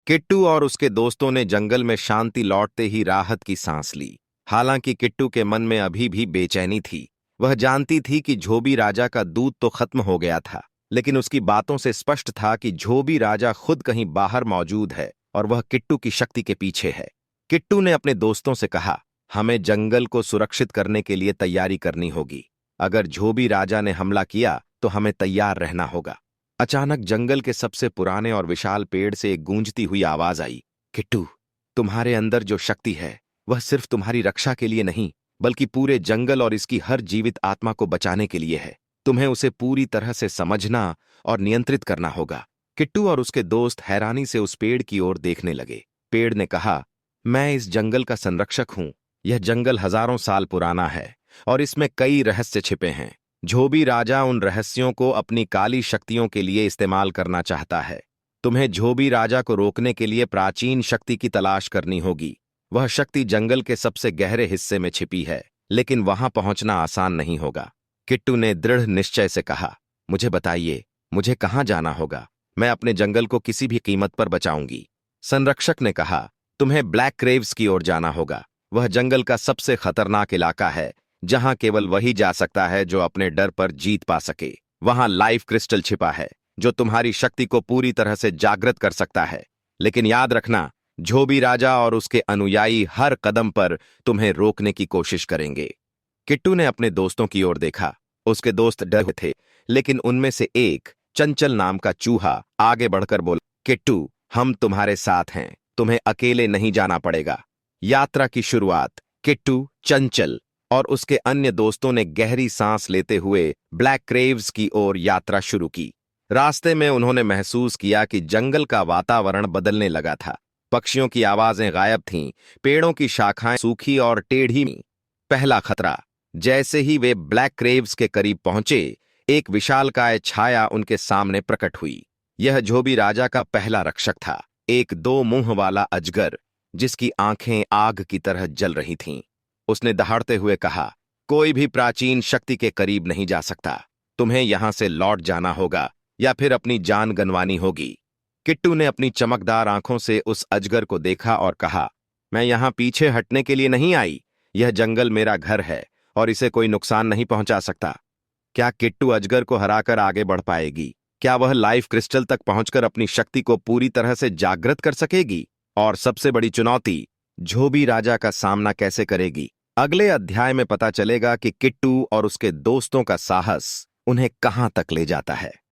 किट्टू और उसके दोस्तों ने जंगल में शांति लौटते ही राहत की सांस ली। हालांकि किट्टू के मन में अभी भी बेचैनी थी। वह जानती थी कि झोबी राजा का दूध तो खत्म हो गया था, लेकिन उसकी बातों से स्पष्ट था कि झोबी राजा खुद कहीं बाहर मौजूद है और वह किट्टू की शक्ति के पीछे है। किट्टू ने अपने दोस्तों से कहा, हमें जंगल को सुरक्षित करने के लिए तैयारी करनी होगी। अगर झोबी राजा ने हमला किया तो हमें तैयार रहना होगा। अचानक जंगल के सबसे पुराने और विशाल पेड़ से एक गूंजती हुई आवाज आई, किट्टू, तुम्हारे अंदर जो शक्ति है वह सिर्फ तुम्हारी रक्षा के लिए नहीं, बल्कि पूरे जंगल और इसकी हर जीवित आत्मा को बचाने के लिए है। तुम्हें उसे पूरी तरह से समझना और नियंत्रित करना होगा। किट्टू और उसके दोस्त हैरानी से उस पेड़ की ओर देखने लगे। पेड़ ने कहा, मैं इस जंगल का संरक्षक हूं। यह जंगल हजारों साल पुराना है और इसमें कई रहस्य छिपे हैं। झोबी राजा उन रहस्यों को अपनी काली शक्तियों के लिए इस्तेमाल करना चाहता है। तुम्हें झोबी राजा को रोकने के लिए प्राचीन शक्ति की तलाश करनी होगी। वह शक्ति जंगल के सबसे गहरे हिस्से में छिपी है, लेकिन वहां पहुंचना आसान नहीं होगा। किट्टू ने दृढ़ निश्चय से कहा, मुझे बताइए, मुझे कहां जाना होगा। मैं अपने जंगल को किसी भी कीमत पर बचाऊंगी। संरक्षक ने कहा, तुम्हें ब्लैक क्रेव्स की ओर जाना होगा। वह जंगल का सबसे खतरनाक इलाका है, जहां केवल वही जा सकता है जो अपने डर पर जीत पा सके। वहां लाइफ क्रिस्टल छिपा है, जो तुम्हारी शक्ति को पूरी तरह से जागृत कर सकता है। लेकिन याद रखना, झोबी राजा और उसके अनुयायी हर कदम पर तुम्हें रोकने की कोशिश करेंगे। किट्टू ने अपने दोस्तों की ओर देखा। उसके दोस्त डरे थे, लेकिन उनमें से एक, चंचल नाम का चूहा, आगे बढ़कर बोला, किट्टू, हम तुम्हारे साथ हैं। तुम्हें अकेले नहीं जाना पड़ेगा। यात्रा की शुरुआत किट्टू, चंचल और उसके अन्य दोस्तों ने गहरी सांस लेते हुए ब्लैक क्रेव्स की ओर यात्रा शुरू की। रास्ते में उन्होंने महसूस किया कि जंगल का वातावरण बदलने लगा था। पक्षियों की आवाजें गायब थीं, पेड़ों की शाखाएं सूखी और टेढ़ी थीं। पहला खतरा, जैसे ही वे ब्लैक क्रेव्स के करीब पहुंचे, एक विशालकाय छाया उनके सामने प्रकट हुई। यह झोबी राजा का पहला रक्षक था, एक दो मुंह वाला अजगर, जिसकी आंखें आग की तरह जल रही थीं। उसने दहाड़ते हुए कहा, कोई भी प्राचीन शक्ति के करीब नहीं जा सकता। तुम्हें यहां से लौट जाना होगा या फिर अपनी जान गंवानी होगी। किट्टू ने अपनी चमकदार आंखों से उस अजगर को देखा और कहा, मैं यहां पीछे हटने के लिए नहीं आई। यह जंगल मेरा घर है और इसे कोई नुकसान नहीं पहुंचा सकता। क्या किट्टू अजगर को हराकर आगे बढ़ पाएगी? क्या वह लाइफ क्रिस्टल तक पहुंचकर अपनी शक्ति को पूरी तरह से जागृत कर सकेगी? और सबसे बड़ी चुनौती, झोबी राजा का सामना कैसे करेगी? अगले अध्याय में पता चलेगा कि किट्टू और उसके दोस्तों का साहस उन्हें कहां तक ले जाता है।